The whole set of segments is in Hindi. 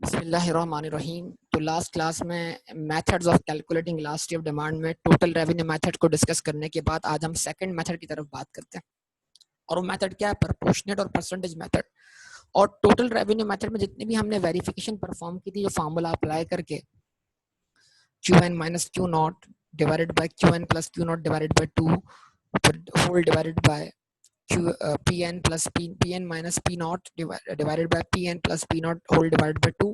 बिस्मिल्लाहिर्रहमानिर्रहीम। तो लास्ट क्लास में methods of calculating elasticity of demand में टोटल रेवेन्यू मेथड को डिस्कस करने के बाद आज हम सेकंड मेथड की तरफ बात करते हैं, और वो मेथड क्या है? प्रोपोर्शनेट और परसेंटेज मेथड। और टोटल रेवेन्यू मेथड में जितनी भी हमने वेरिफिकेशन परफॉर्म की थी, जो फार्मूला अप्लाई करके Qn minus Q not divided by Qn plus Q not divided by 2 whole divided by Pn plus Pn minus P naught divided by Pn plus P naught whole divided by 2,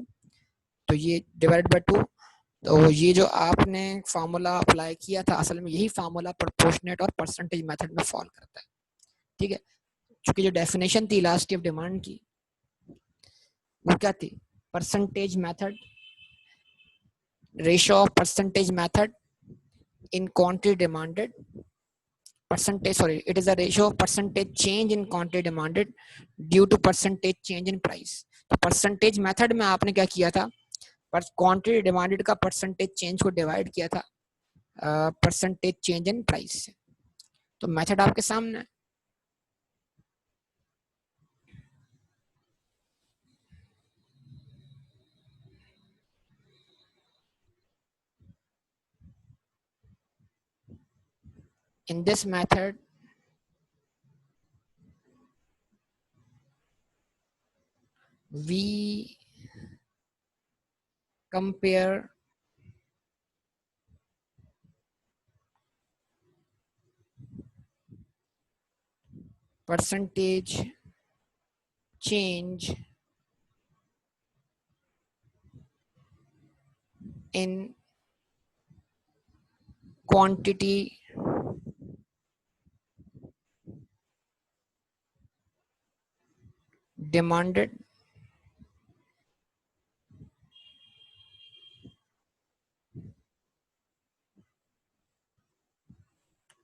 तो ये डिवाइड बाय 2। तो ये जो आपने फार्मूला अप्लाई किया था, असल में यही फार्मूला प्रोपोर्शनेट और परसेंटेज मेथड में फॉल करता है। ठीक है, क्योंकि जो डेफिनेशन थी इलास्टिसिटी ऑफ डिमांड की, वो क्या थी? Percentage method, ratio of percentage method in quantity demanded, it is a ratio of percentage change in quantity demanded due to percentage change in price। तो परसेंटेज मेथड में आपने क्या किया था? पर क्वांटिटी डिमांडेड का परसेंटेज चेंज को डिवाइड किया था परसेंटेज चेंज इन प्राइस से। तो मेथड आपके सामने है। In this method, we compare percentage change in quantity demanded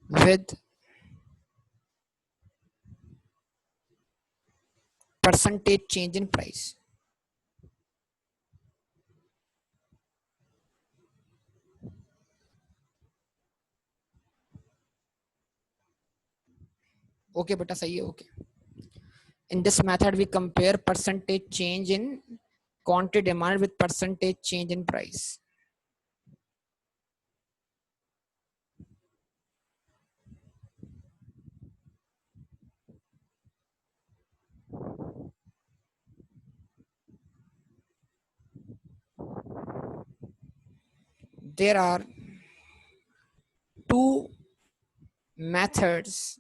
with percentage change in price। Okay बेटा, सही है। Okay, in this method we compare percentage change in quantity demand with percentage change in price। There are two methods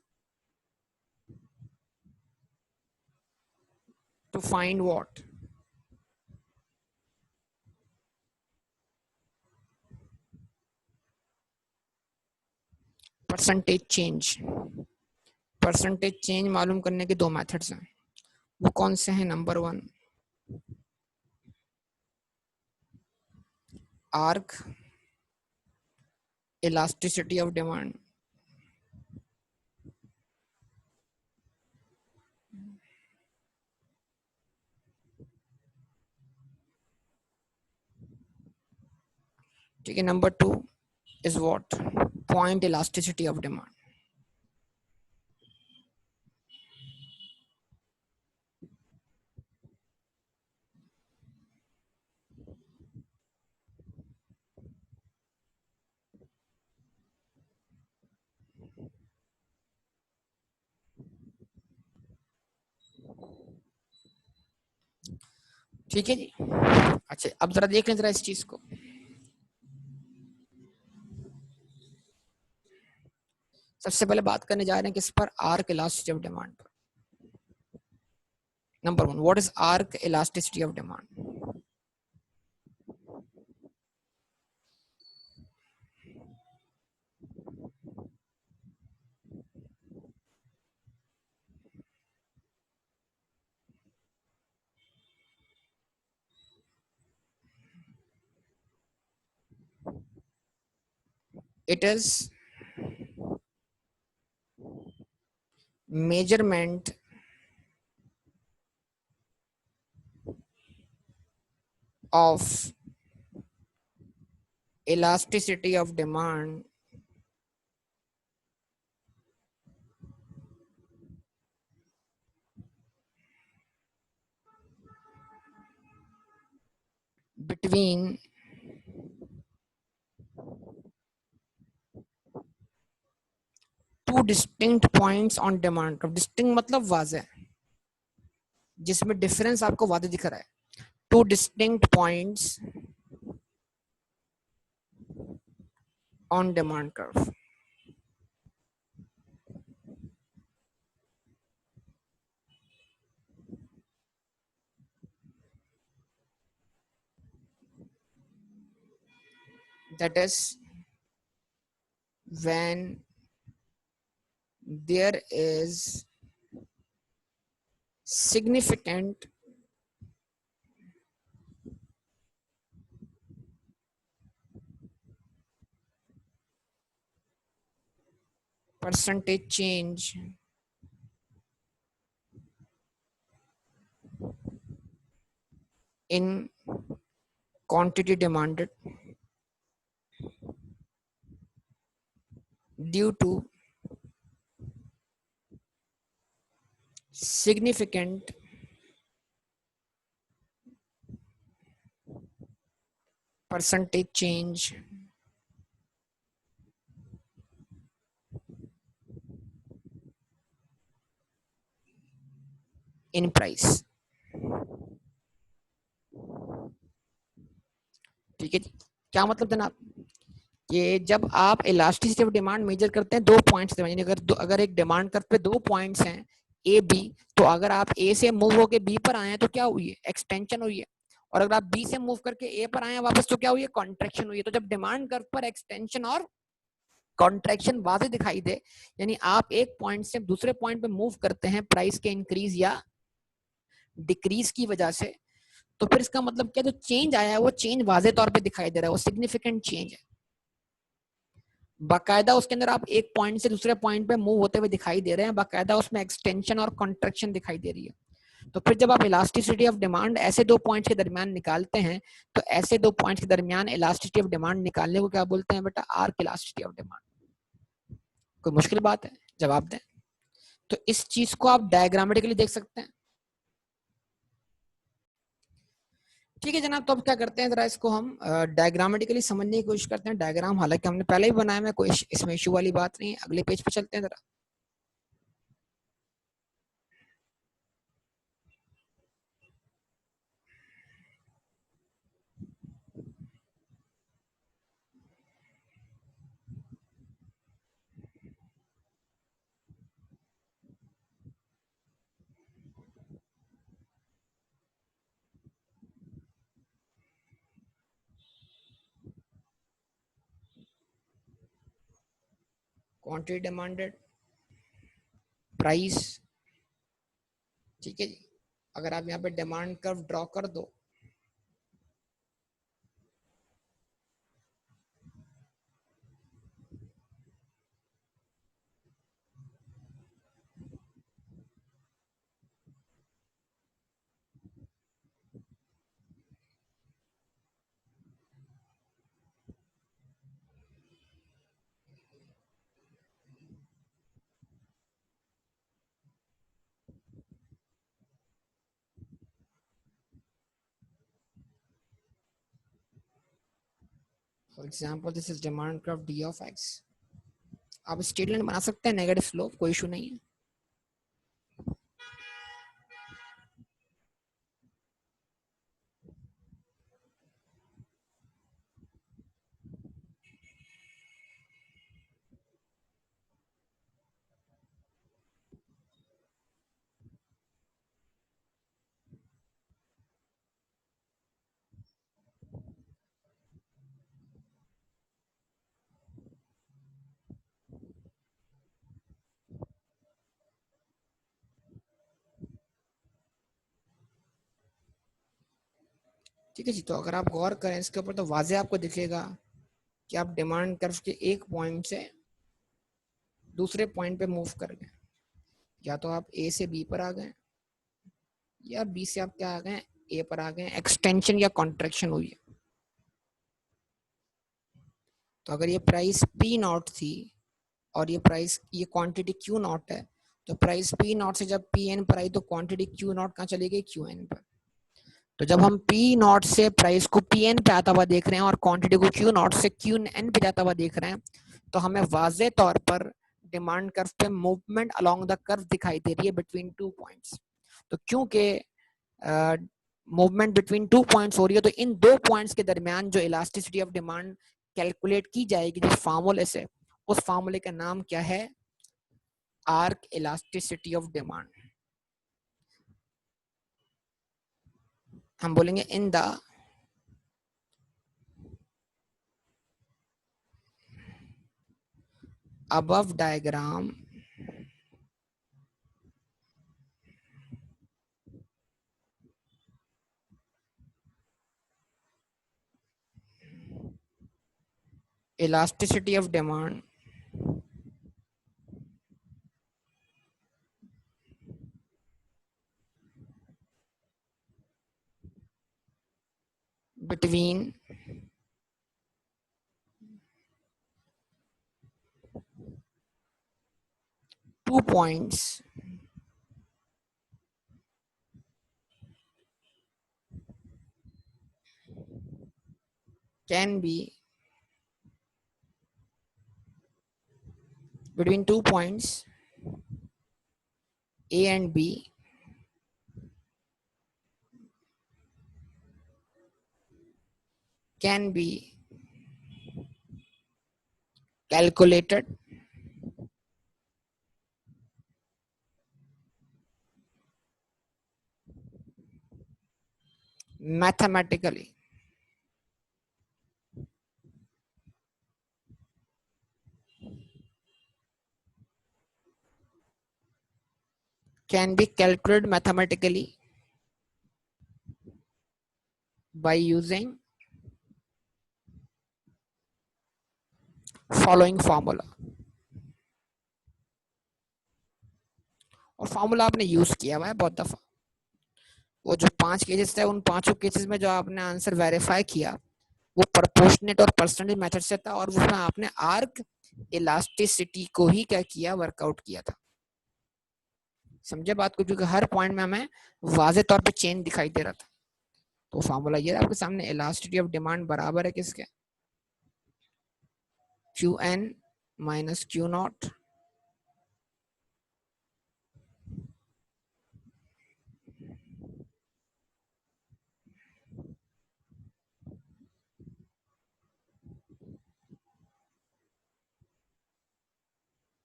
to find what? Percentage change. Percentage change मालूम करने के दो मेथड्स हैं। वो कौन से हैं? Number 1, arc elasticity of demand. ठीक है, number 2 is what? Point elasticity of demand। ठीक है जी। अच्छा, अब जरा देख लें जरा इस चीज को। सबसे पहले बात करने जा रहे हैं किस पर? आर्क इलास्टिसिटी ऑफ डिमांड पर। Number 1, what is arc elasticity of demand? It is measurement of elasticity of demand between two distinct points on demand curve. Distinct मतलब वाज़े, जिसमें डिफरेंस आपको वादे दिख रहा है. Two distinct points on demand curve. That is when there is significant percentage change in quantity demanded due to significant percentage change in price. ठीक है जी. क्या मतलब जनाब, कि जब आप इलास्टिसिटी ऑफ डिमांड मेजर करते हैं दो पॉइंट्स से, यानी अगर एक डिमांड कर्व पे दो पॉइंट्स हैं ए बी, तो अगर आप ए से मूव होकर बी पर आए हैं तो क्या हुई है, एक्सटेंशन हुई है. और अगर आप बी से मूव करके ए पर आए हैं वापस तो क्या हुई है, कॉन्ट्रैक्शन हुई है. तो जब डिमांड कर्व पर एक्सटेंशन और कॉन्ट्रैक्शन वाजे दिखाई दे, यानी आप एक पॉइंट से दूसरे पॉइंट पे मूव करते हैं प्राइस के इंक्रीज या डिक्रीज की वजह से, तो फिर इसका मतलब क्या, जो चेंज आया है वो चेंज वाजे तौर पे दिखाई दे रहा है, वो सिग्निफिकेंट चेंज है. बाकायदा उसके अंदर आप एक पॉइंट से दूसरे पॉइंट पे मूव होते हुए दिखाई दे रहे हैं, बाकायदा उसमें एक्सटेंशन और कॉन्ट्रैक्शन दिखाई दे रही है. तो फिर जब आप इलास्टिसिटी ऑफ डिमांड ऐसे दो पॉइंट्स के दरमियान निकालते हैं, तो ऐसे दो पॉइंट्स के दरमियान इलास्टिसिटी ऑफ डिमांड निकालने को क्या बोलते हैं बेटा, आर्क इलास्टिसिटी ऑफ डिमांड. कोई मुश्किल बात है, जवाब दें. तो इस चीज को आप डायग्रामेटिकली देख सकते हैं. ठीक है जनाब, तो अब क्या करते हैं, जरा इसको हम डायग्रामेटिकली समझने की कोशिश करते हैं. डायग्राम हालांकि हमने पहले ही बनाया है, कोई इसमें इशू वाली बात नहीं है. अगले पेज पे चलते हैं जरा. Quantity demanded, price. ठीक है जी. अगर आप यहाँ पे डिमांड कर्व ड्रॉ कर दो, for example this is demand curve D of x. आप स्ट्रेट लाइन बना सकते हैं, नेगेटिव स्लोप, कोई इशू नहीं है. ठीक है जी. तो अगर आप गौर करें इसके ऊपर तो वाजे आपको दिखेगा कि आप डिमांड कर्व के एक पॉइंट से दूसरे पॉइंट पे मूव कर गए. या तो आप ए से बी पर आ गए, या बी से आप क्या आ गए, ए पर आ गए. एक्सटेंशन या कॉन्ट्रैक्शन हुई है. तो अगर ये प्राइस पी नॉट थी और ये क्वांटिटी क्यू नॉट है, तो प्राइस पी नॉट से जब पी एन पर आई तो क्वांटिटी क्यू नॉट कहाँ चली गई, क्यू एन पर. तो जब हम पी नॉट से प्राइस को पी एन पे आता हुआ देख रहे हैं और क्वांटिटी को क्यू नॉट से क्यू एन पे जाता हुआ देख रहे हैं, तो हमें वाजे तौर पर डिमांड कर्व पे मूवमेंट अलोंग द कर्व दिखाई दे रही है बिटवीन 2 पॉइंट्स। तो क्योंकि मूवमेंट बिटवीन 2 पॉइंट्स हो रही है, तो इन 2 पॉइंट्स के दरमियान जो इलास्टिसिटी ऑफ डिमांड कैलकुलेट की जाएगी जिस फार्मूले से, उस फार्मूले का नाम क्या है? Arc elasticity of demand. हम बोलेंगे in the above diagram elasticity of demand between two points can be between 2 points A and B can be calculated mathematically by using following formula। और फॉर्मूला आपने यूज किया हुआ है बहुत दफा। वो जो 5 केसेस थे, उन 5 केसेस में जो आपने आंसर वेरीफाई किया वो प्रोपोर्शनेट और परसेंटेज मेथड से था, और उसमें आपने आर्क इलास्टिसिटी को ही क्या किया, वर्कआउट किया था। समझे बात को? क्योंकि हर पॉइंट में हमें वाजे तौर पे चेंज दिखाई दे रहा था। तो फार्मूला ये आपके सामने, इलास्टिसिटी ऑफ डिमांड बराबर है किसके? Q N minus Q nought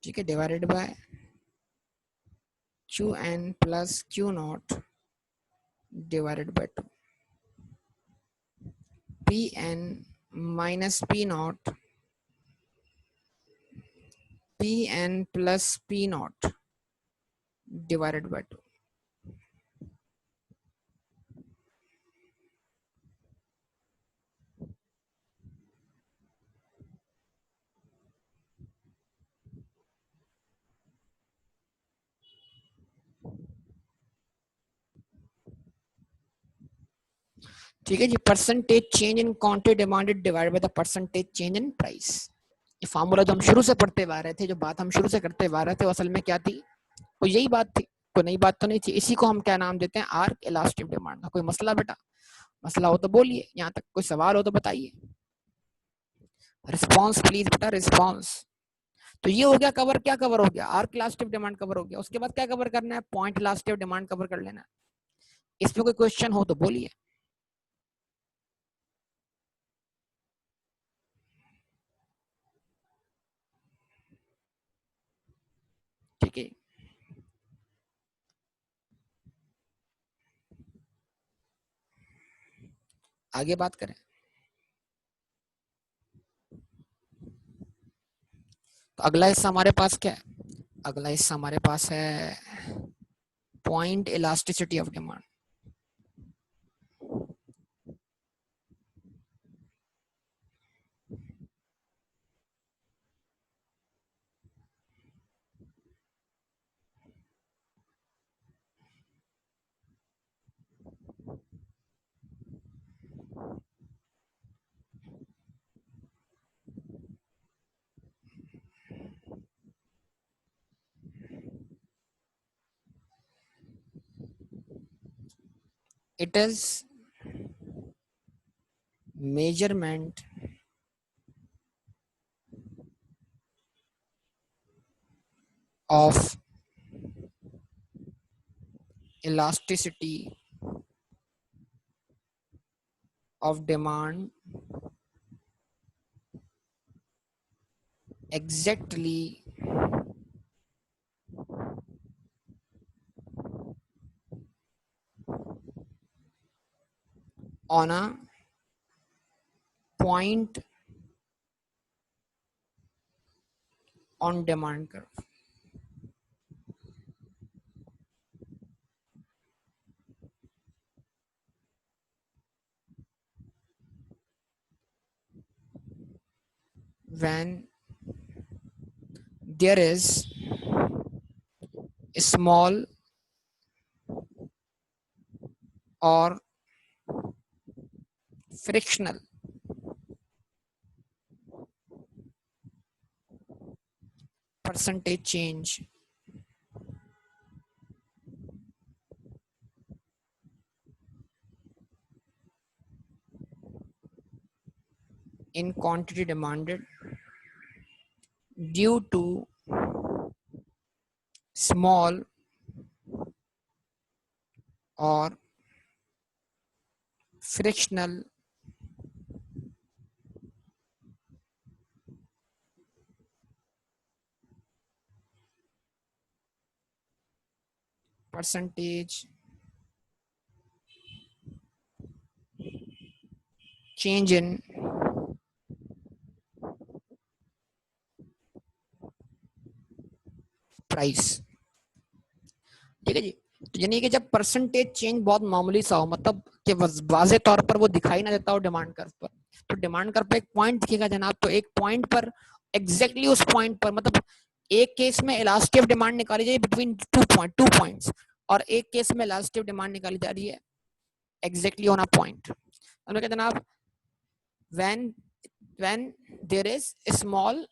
ठीक है, divided by q n plus Q not divided by 2। P n minus p nought, p n plus p nought divided by 2। ठीक है जी, percentage change in quantity demanded divided by the percentage change in price. ये फार्मूला जो हम शुरू से पढ़ते आ रहे थे, जो बात हम शुरू से करते आ रहे थे, असल में क्या थी? वो यही बात थी, कोई नई बात तो नहीं थी। इसी को हम क्या नाम देते हैं? Arc elastic demand. कोई मसला बेटा? मसला हो तो बोलिए, यहाँ तक कोई सवाल हो तो बताइए। रिस्पॉन्स प्लीज बेटा, रिस्पॉन्स। तो ये हो गया कवर। क्या कवर हो गया? आर्क इलास्टिक डिमांड कवर हो गया। उसके बाद क्या कवर करना है? पॉइंट इलास्टिक डिमांड कवर कर लेना है। इसमें कोई क्वेश्चन हो तो बोलिए। ठीक है, आगे बात करें। तो अगला हिस्सा हमारे पास क्या है? अगला हिस्सा हमारे पास है point elasticity of demand. It is measurement of elasticity of demand exactly on a point on demand curve. When there is a small or frictional percentage change in quantity demanded due to small or frictional percentage change in price. ठीक है जी। तो यानी कि जब परसेंटेज चेंज बहुत मामूली सा हो, मतलब कि वाजे तौर पर वो दिखाई ना देता हो डिमांड कर्व पर, तो डिमांड कर्व पे एक पॉइंट दिखेगा जनाब, तो एक पॉइंट पर एग्जैक्टली उस पॉइंट पर, मतलब एक केस में इलास्टिक ऑफ डिमांड निकाली जाए बिटवीन टू पॉइंट्स, और एक केस में इलास्टिक ऑफ डिमांड निकाली जा रही है एग्जैक्टली ऑन अ पॉइंट। हमने कहा जनाब when there is a small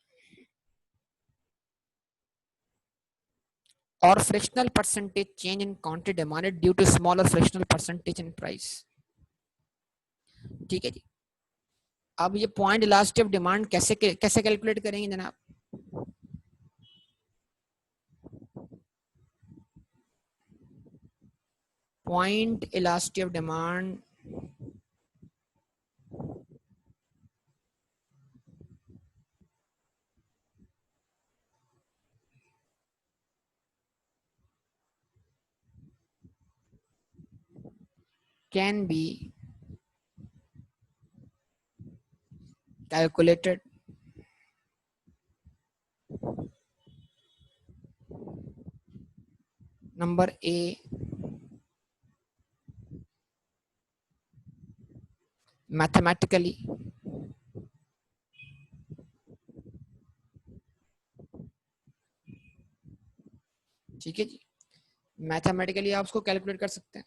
or fractional percentage change in quantity demanded due to smaller fractional percentage in price। ठीक है जी। अब ये पॉइंट इलास्टिक डिमांड कैसे कैलकुलेट करेंगे जनाब? Point elastic demand can be calculated number A mathematically ठीक है जी। मैथमेटिकली आप उसको कैलकुलेट कर सकते हैं।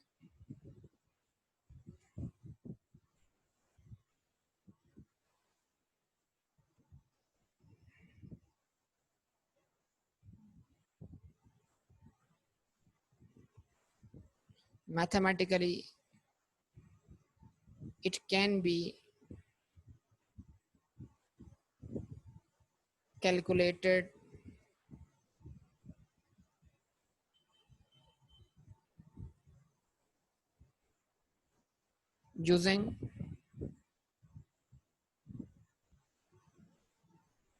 Mathematically it can be calculated using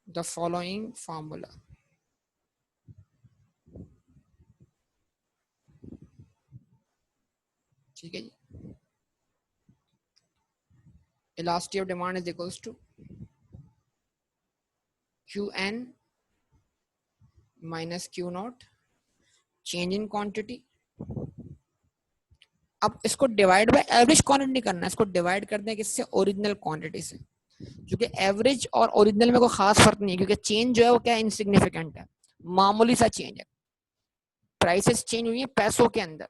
the following formula। ठीक है जी। elasticity of demand is equals to Qn minus Q naught change in quantity। अब इसको डिवाइड बाय एवरेज क्वांटिटी नहीं करना है, इसको डिवाइड करते हैं किससे? ओरिजिनल क्वांटिटी से, क्योंकि एवरेज और ओरिजिनल में कोई खास फर्क नहीं है, क्योंकि चेंज जो है वो क्या इनसिग्निफिकेंट है, मामूली सा चेंज है। प्राइसेस चेंज हुई है पैसों के अंदर।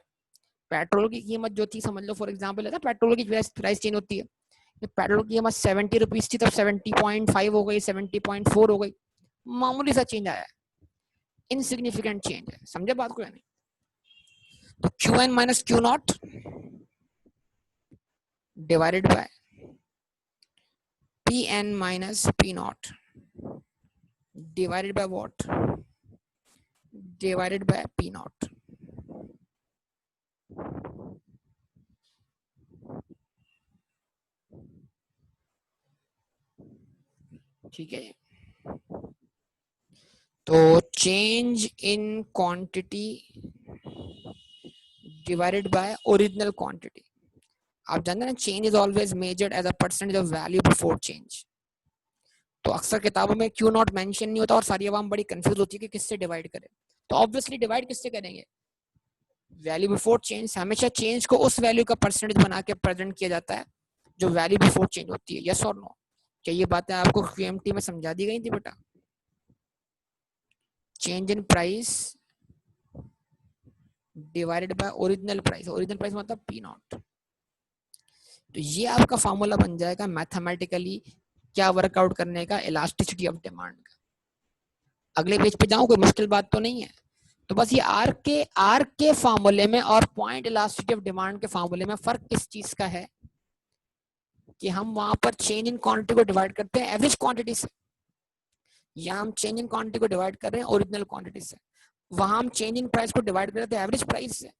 पेट्रोल की कीमत जो थी, समझ लो फॉर एग्जांपल है, पेट्रोल की प्राइस चेंज होती है, पेट्रोल की कीमत 70 रुपीज थी, तब 70.5 हो गई, 70.4 हो गई, मामूली सा चेंज आया है, इनसिग्निफिकेंट चेंज है। समझे बात को या नहीं? तो Q N minus Q not divided by Pn minus P naught divided by what? Divided by P naught. ठीक है, तो change in quantity divided by original quantity. आप जानते हैं ना, change is always measured as a percentage of value before change. तो अक्सर किताबों में क्यू नॉट मेंशन नहीं होता और सारी आवाम बड़ी कंफ्यूज होती है कि किससे डिवाइड करें. तो ऑब्वियसली डिवाइड किससे करेंगे? Value before change. हमेशा चेंज को उस वैल्यू का परसेंटेज बना के प्रेजेंट किया जाता है जो वैल्यू बिफोर चेंज होती है. यस और नो? क्या ये बातें आपको क्यूएमटी में समझा दी गई थी बेटा? Change in price divided by original price. Original price मतलब पी नॉट. तो ये आपका फॉर्मूला बन जाएगा मैथमेटिकली क्या वर्कआउट करने का, इलास्टिसिटी ऑफ डिमांड का. अगले पेज पे जाऊं, कोई मुश्किल बात तो नहीं है. तो बस ये आर के फॉर्मूले में और पॉइंट इलास्टिसिटी ऑफ डिमांड के फॉर्मूले में फर्क किस चीज का है कि हम वहां पर चेंज इन क्वांटिटी को डिवाइड करते हैं एवरेज क्वांटिटी से, या हम चेंज इन क्वांटिटी को डिवाइड कर रहे हैं ओरिजिनल क्वांटिटी से. वहां हम चेंज इन प्राइस को डिवाइड कर रहे थे एवरेज प्राइस से,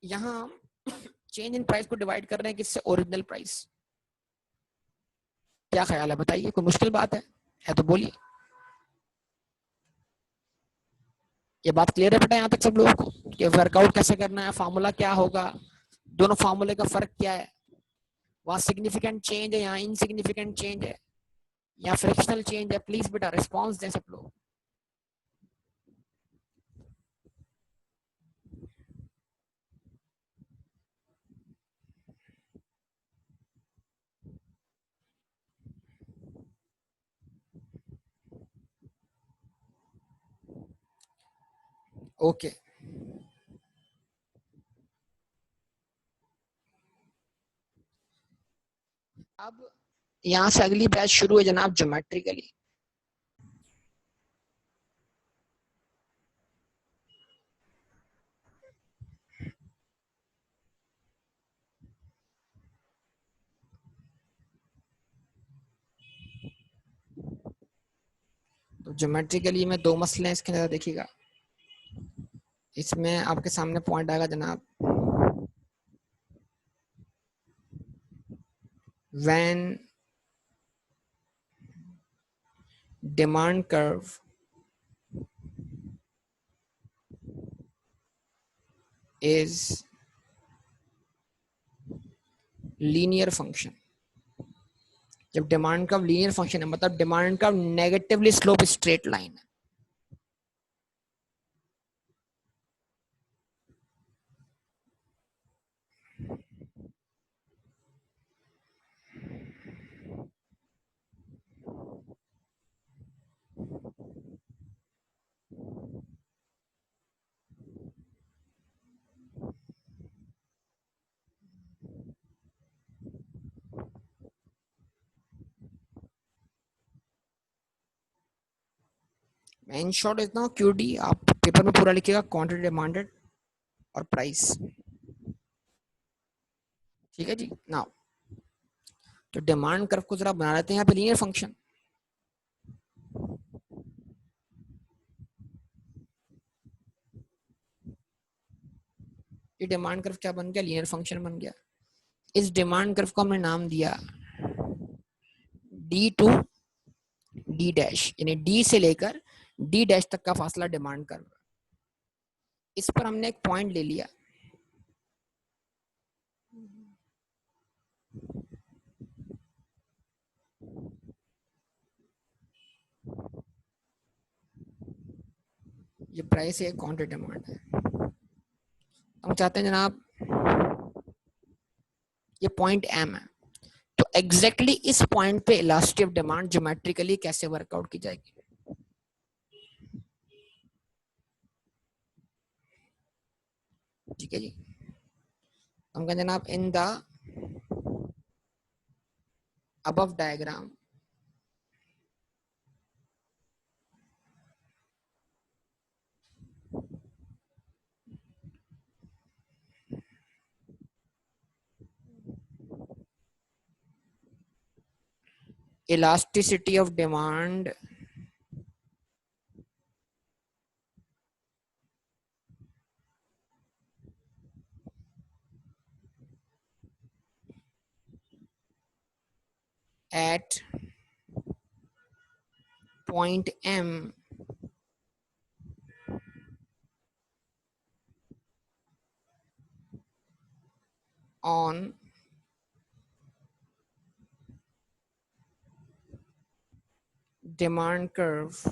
यहाँ हम चेंज इन प्राइस को डिवाइड कर रहे हैं किससे? Original price. क्या ख्याल है बताइए, कोई मुश्किल बात है तो बोलिए. ये बात क्लियर है बेटा यहाँ तक सब लोगों को कि वर्कआउट कैसे करना है, फार्मूला क्या होगा, दोनों फार्मूले का फर्क क्या है, वहां सिग्निफिकेंट चेंज है, यहाँ इनसिग्निफिकेंट चेंज है, या फ्रिक्शनल चेंज है? प्लीज बेटा रिस्पॉन्स दें सब लोग. ओके, अब यहाँ से अगली बैच शुरू है जनाब, ज्योमेट्रिकली. तो ज्योमेट्रिकली में दो मसले हैं इसके अंदर, देखिएगा. इसमें आपके सामने पॉइंट आएगा जनाब, when demand curve is linear function. जब डिमांड कर्व लीनियर फंक्शन है मतलब demand curve negatively slope straight line है. इन शॉर्ट इतना क्यूडी आप पेपर में पूरा लिखिएगा, क्वांटिटी डिमांडेड और प्राइस. ठीक है जी. नाउ तो डिमांड कर्व को जरा बना लेते हैं यहाँ पे लीनियर फंक्शन. ये डिमांड कर्व क्या बन गया? लीनियर फंक्शन बन गया. इस डिमांड कर्व को हमने नाम दिया डी टू डी डैश, यानी डी से लेकर डी डैश तक का फासला डिमांड कर्व. इस पर हमने एक पॉइंट ले लिया, ये प्राइस है, क्वांटिटी डिमांड है. हम चाहते हैं जनाब ये पॉइंट एम है, तो एग्जैक्टली इस पॉइंट पे इलास्टिसिटी ऑफ डिमांड ज्योमेट्रिकली कैसे वर्कआउट की जाएगी. ठीक है जी. हम कहते जनाब in the above diagram elasticity of demand at point M on demand curve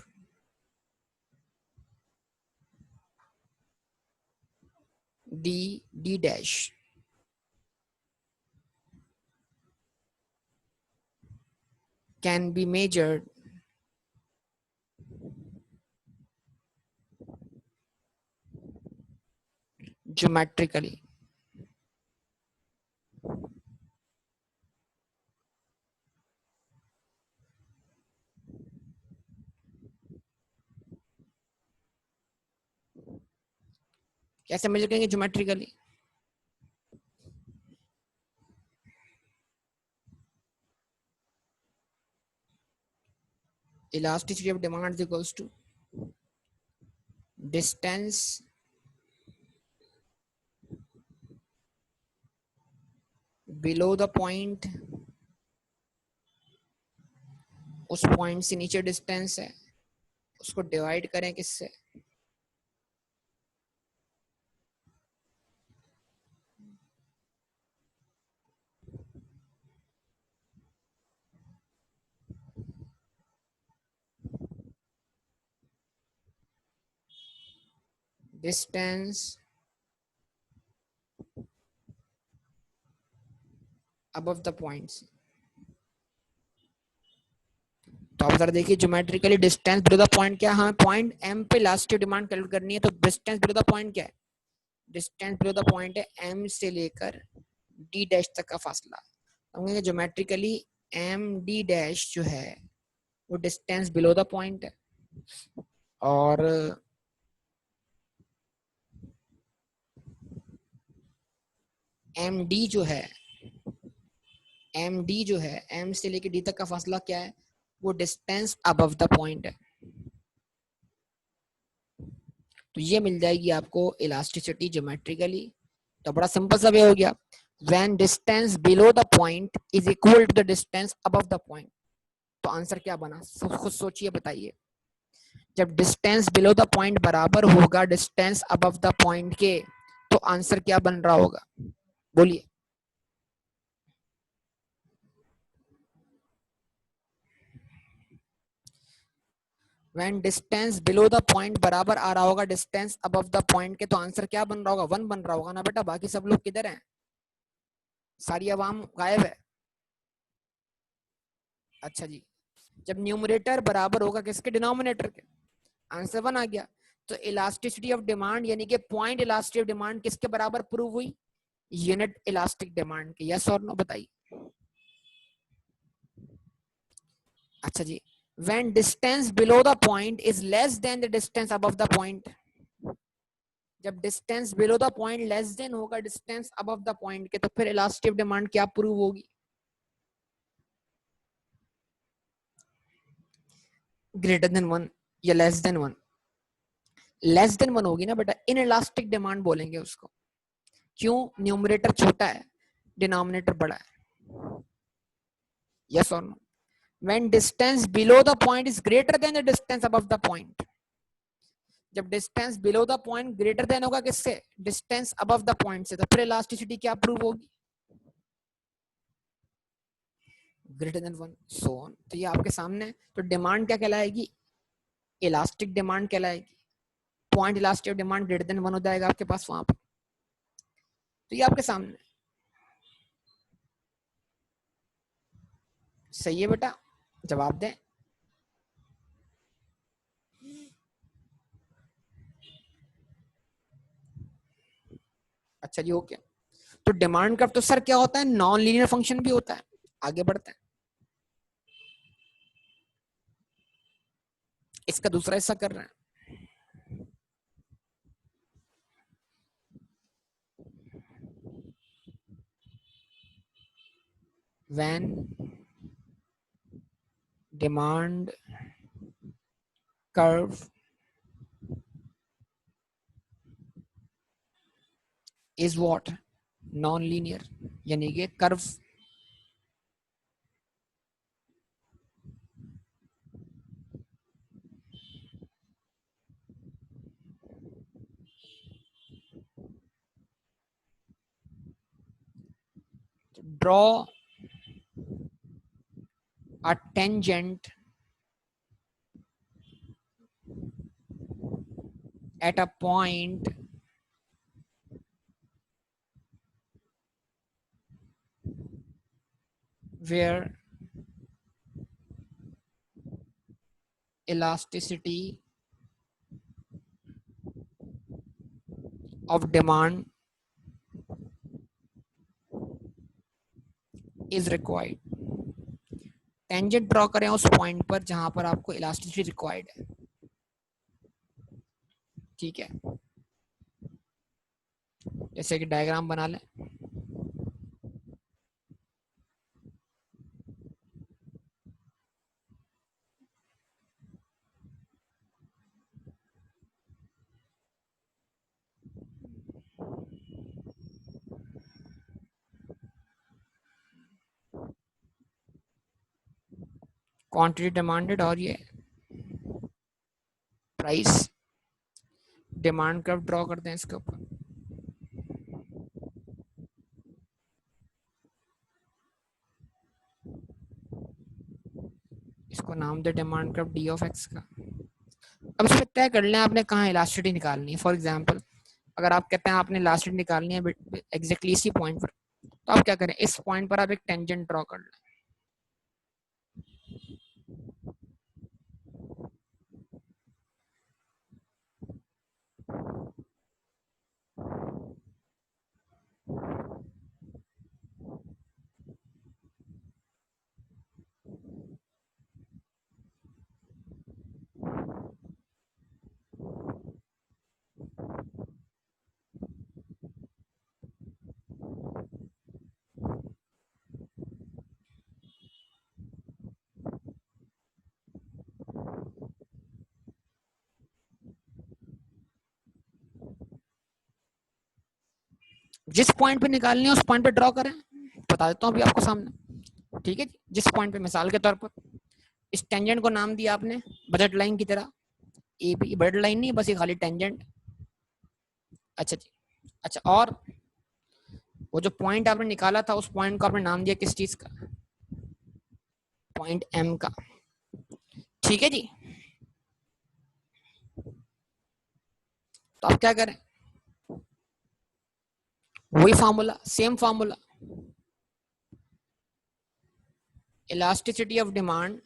d dash can be measured geometrically. कैसे मेजर करेंगे geometrically? Elasticity of demand is equals to distance below the point, उस पॉइंट से नीचे डिस्टेंस है, उसको डिवाइड करें किससे? Distance above the points. तो आप जरा देखिए geometrically distance below the point क्या है? हमें पॉइंट एम पे लास्ट डिमांड कैलकुलेट करनी है, तो डिस्टेंस बिलो द पॉइंट क्या है? डिस्टेंस बिलो द पॉइंट है एम से लेकर डी डैश तक का फासला। हम कहेंगे ज्योमेट्रिकली एम डी डैश जो है वो डिस्टेंस बिलो द पॉइंट है, और एम डी जो है, एम डी जो है एम से लेकर डी तक का फासला क्या है? वो डिस्टेंस अबव द पॉइंट है। तो ये मिल जाएगी आपको इलास्टिसिटी ज्योमेट्रिकली। तो बड़ा सिंपल सा वे हो गया, when distance below the point is equal to the distance above the point. तो आंसर क्या बना? खुद सोचिए, बताइए। जब डिस्टेंस बिलो द पॉइंट बराबर होगा डिस्टेंस अबव द पॉइंट के, तो आंसर क्या बन रहा होगा? बोलिए। When distance below the point बराबर आ रहा होगा डिस्टेंस अबव द पॉइंट के, तो आंसर क्या बन रहा होगा? 1 बन रहा होगा ना बेटा। बाकी सब लोग किधर हैं? सारी अवाम गायब है। अच्छा जी, जब न्यूमरेटर बराबर होगा किसके? डिनोमिनेटर के। आंसर 1 आ गया। तो इलास्टिसिटी ऑफ डिमांड यानी कि पॉइंट इलास्टिसिटी ऑफ डिमांड किसके बराबर प्रूव हुई? यूनिट इलास्टिक डिमांड के। यस और नो बताइए। अच्छा जी, when distance below the point is less than the distance above the point. जब distance below the point less than होगा डिस्टेंस अबव द पॉइंट के, तो फिर इलास्टिक ऑफ डिमांड क्या प्रूव होगी? ग्रेटर देन 1 या लेस देन 1? लेस देन 1 होगी ना बेटा, इन इलास्टिक डिमांड बोलेंगे उसको। क्यों? न्यूमरेटर छोटा है, डिनोमिनेटर बड़ा है। यस और no? When distance below the point is greater than the distance above the point. जब distance below the point greater than होगा किससे? डिस्टेंस अबव द पॉइंट से, तो फिर इलास्टिसिटी क्या प्रूव होगी? Greater than 1, so on. तो ये आपके सामने। तो डिमांड क्या कहलाएगी? इलास्टिक डिमांड कहलाएगी। Point elastic demand greater than 1 हो जाएगा आपके पास वहां पर। तो ये आपके सामने सही है बेटा, जवाब दें। अच्छा जी, ओके। तो डिमांड कर्व तो सर क्या होता है? नॉन लीनियर फंक्शन भी होता है। आगे बढ़ते हैं, इसका दूसरा हिस्सा कर रहे हैं। when demand curve is what, non linear, यानी कि curve draw a tangent at a point where elasticity of demand is required. Tangent draw करें उस पॉइंट पर जहां पर आपको इलास्टिसिटी रिक्वायर्ड है, ठीक है। जैसे कि डायग्राम बना लें, क्वांटिटी डिमांडेड और ये प्राइस, डिमांड कर्व ड्रॉ करते हैं इसके ऊपर। इसको नाम they demand curve D of x का। अब इसमें तय कर लें आपने कहाँ इलास्टिसिटी निकालनी है। फॉर एग्जांपल अगर आप कहते हैं आपने इलास्टिसिटी निकालनी है एग्जैक्टली इसी पॉइंट पर, तो आप क्या करें, इस पॉइंट पर आप एक टेंजेंट ड्रॉ कर लें। जिस पॉइंट पे निकालनी है उस पॉइंट पे ड्रॉ करें, बता देता हूँ अभी आपको सामने, ठीक है। जिस पॉइंट पे, मिसाल के तौर पर इस टेंजेंट को नाम दिया आपने बजट लाइन की तरह, ए बी, बजट लाइन नहीं बस ये खाली टेंजेंट। अच्छा जी, अच्छा, और वो जो पॉइंट आपने निकाला था उस पॉइंट को आपने नाम दिया किस चीज का, पॉइंट एम का, ठीक है जी। तो आप क्या करें, वही formula, same formula, elasticity of demand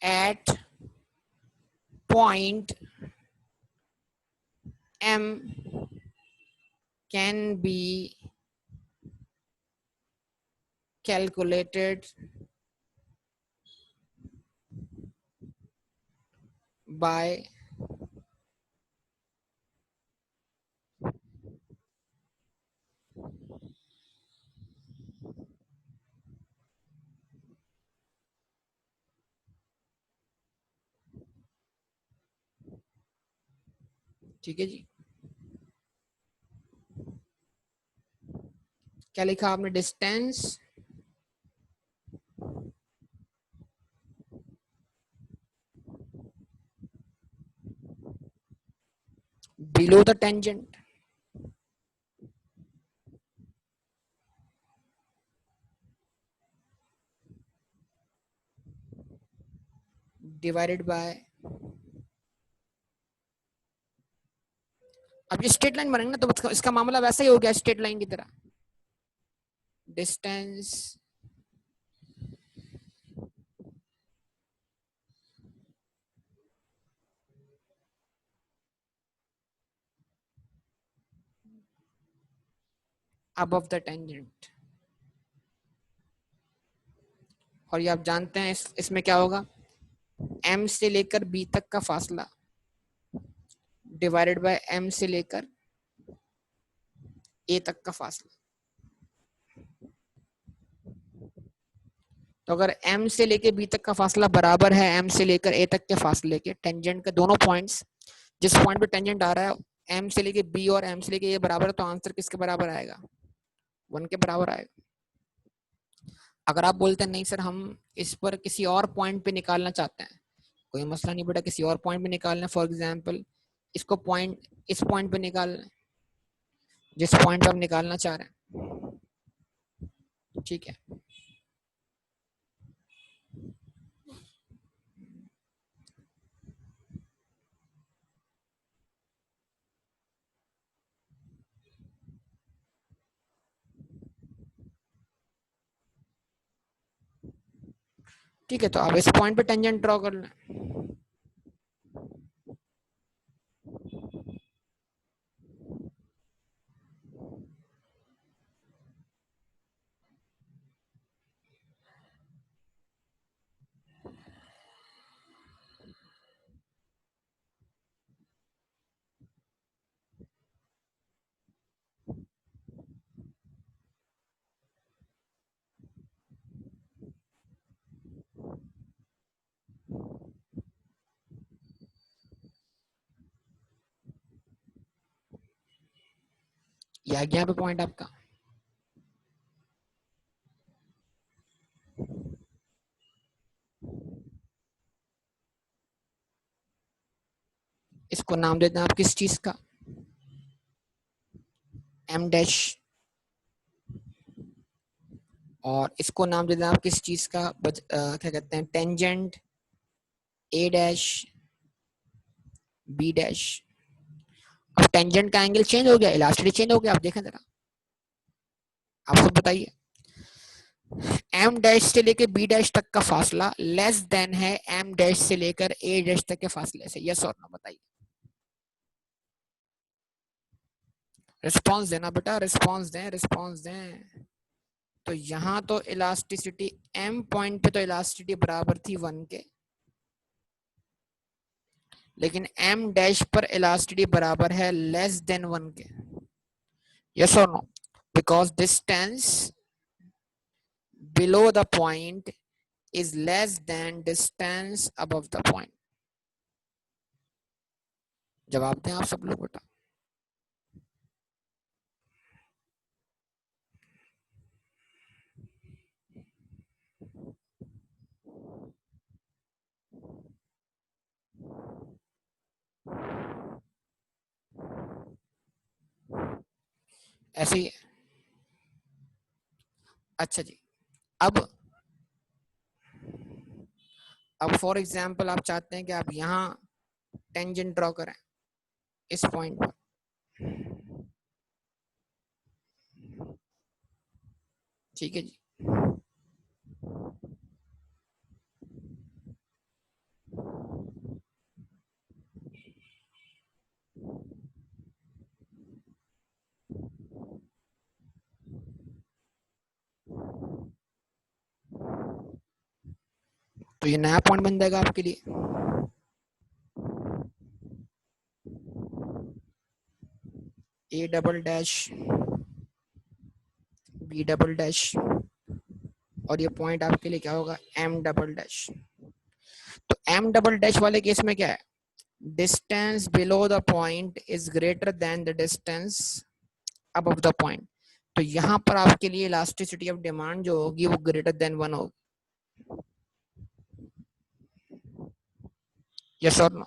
eight point M can be calculated by ठीक है जी। क्या लिखा आपने, distance below the tangent divided by, अब ये स्ट्रेट लाइन बनेंगे ना तो इसका मामला वैसा ही हो गया स्ट्रेट लाइन की तरह, डिस्टेंस above the tangent। और ये आप जानते हैं इसमें क्या होगा, M से लेकर B तक का फासला डिवाइडेड बाय M से लेकर A तक का फासला। तो अगर m से लेके b तक का फासला बराबर है m से लेकर a तक के फासले के, टेंजेंट के दोनों पॉइंट्स जिस पॉइंट पे टेंजेंट आ रहा है m से लेके b और m से लेके a बराबर है, तो आंसर किसके बराबर आएगा? 1 के बराबर आएगा। अगर आप बोलते हैं नहीं सर हम इस पर किसी और पॉइंट पे निकालना चाहते हैं, कोई मसला नहीं बेटा, किसी और पॉइंट पे निकालना, फॉर एग्जांपल इसको पॉइंट इस पॉइंट पे निकालना, जिस पॉइंट पे आप निकालना चाह रहे हैं, ठीक है। ठीक है, तो आप इस पॉइंट पे टेंजेंट ड्रॉ कर लें। ये आ गया पे पॉइंट आपका। इसको नाम देते हैं आप किस चीज का? m dash. और इसको नाम देते हैं आप किस चीज का? क्या कहते हैं, tangent a dash b dash. अब टेंजेंट का एंगल चेंज हो गया, इलास्टिसिटी चेंज हो गया, आप देखें जरा, आप खुद बताइए। m डैश से लेकर b डैश तक का फासला लेस देन है m डैश से लेकर a डैश तक के फासले से, यस और नो बताइए। रिस्पांस देना बेटा, रिस्पांस दें, रिस्पांस दें। तो यहाँ तो इलास्टिसिटी m पॉइंट पे तो इलास्टिसिटी बराबर थी 1 के, लेकिन m डैश पर इलास्टिसिटी बराबर है लेस देन 1 के, यस और no? Because distance below the point is less than distance above the point। जवाब दें आप सब लोग बेटा। ऐसे ही। अच्छा जी। अब फॉर एग्जांपल आप चाहते हैं कि आप यहाँ टेंजेंट ड्रॉ करें इस पॉइंट पर, ठीक है जी। तो ये नया पॉइंट बन जाएगा आपके लिए। A double dash B double dash, और ये पॉइंट आपके लिए क्या होगा? M double dash. तो एम डबल डैश वाले केस में क्या है? Distance below the point is greater than the distance above the point. तो यहाँ पर आपके लिए इलास्टिसिटी ऑफ डिमांड जो होगी वो ग्रेटर देन 1 होगी, यस और नो?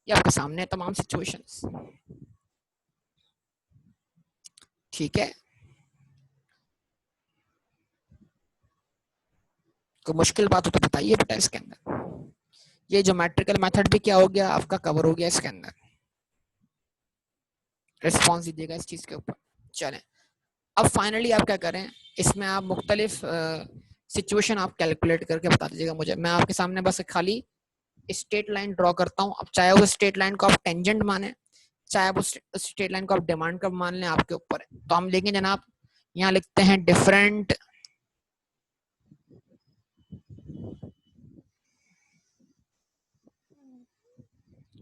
ये आपके सामने तमाम सिचुएशंस, ठीक है। कोई मुश्किल बात हो तो बताइए बेटा इसके अंदर। ये ज्योमेट्रिकल मेथड भी क्या हो गया आपका, कवर हो गया इसके अंदर। रिस्पॉन्स दीजिएगा इस चीज के ऊपर। चलें, अब फाइनली आप क्या करें, इसमें आप मुख्तलिफ सिचुएशन आप कैलकुलेट करके बता दीजिएगा मुझे। मैं आपके सामने बस खाली स्ट्रेट लाइन ड्रॉ करता हूँ। अब चाहे उस स्ट्रेट लाइन को आप टेंजेंट माने, चाहे आप उस स्ट्रेट लाइन को आप डिमांड का मान लें, आपके ऊपर है। तो हम लेंगे जनाब, यहाँ लिखते हैं different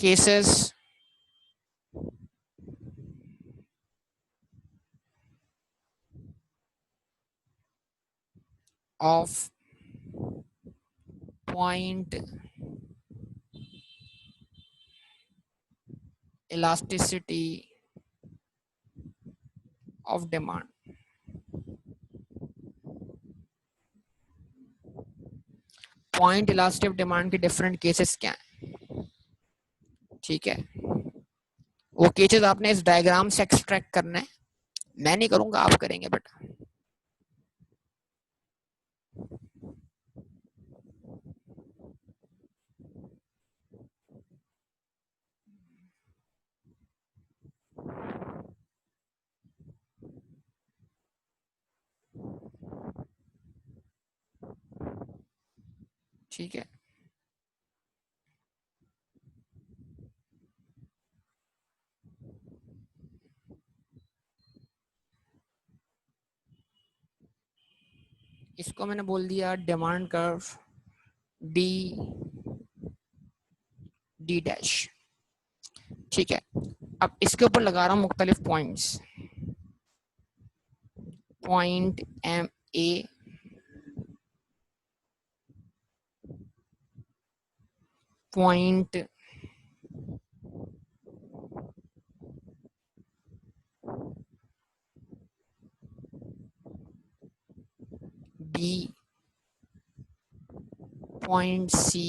cases of point elasticity of demand. Point elastic demand के डिफरेंट केसेस क्या हैं, ठीक है। वो केसेस आपने इस डायग्राम से एक्सट्रैक्ट करना है, मैं नहीं करूंगा, आप करेंगे बेटा। ठीक है, इसको मैंने बोल दिया demand curve D D dash, ठीक है। अब इसके ऊपर लगा रहा हूं मुख्तलिफ points, point M A, point B, point C,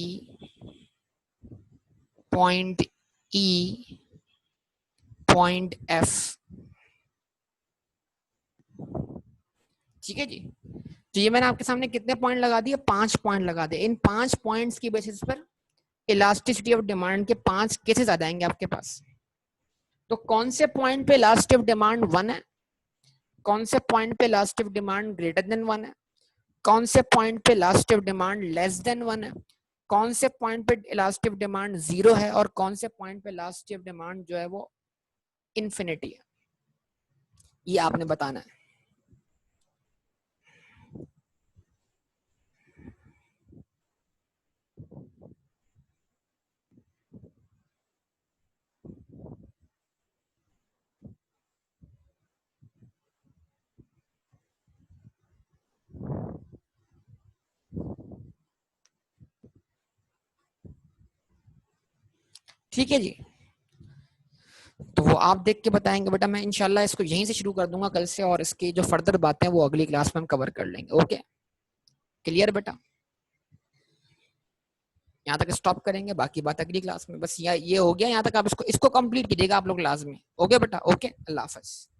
point E, point F, ठीक है जी। तो ये मैंने आपके सामने कितने पॉइंट लगा दिए, 5 पॉइंट लगा दिए। इन 5 पॉइंट्स की बेसिस पर इलास्टिसिटी ऑफ डिमांड के 5 केसेस आ जाएंगे आपके पास। तो कौन से पॉइंट पे इलास्टिसिटी ऑफ डिमांड 1 है, कौन से पॉइंट पे elasticity of demand greater than 1 है, कौन से पॉइंट पे elasticity of demand less than 1 है, कौन से पॉइंट पे इलास्टिसिटी ऑफ डिमांड 0 है, और कौन से पॉइंट पे इलास्टिसिटी ऑफ डिमांड जो है वो इन्फिनिटी है, ये आपने बताना है। ठीक है जी, तो वो आप देख के बताएंगे बेटा। मैं इंशाल्लाह इसको यहीं से शुरू कर दूंगा कल से, और इसकी जो फर्दर बातें हैं वो अगली क्लास में हम कवर कर लेंगे। ओके, क्लियर बेटा? यहाँ तक स्टॉप करेंगे, बाकी बात अगली क्लास में। बस ये हो गया यहाँ तक, आप इसको कंप्लीट कीजिएगा आप लोग लाजमी। ओके बेटा, ओके, अल्लाह हाफ़िज़।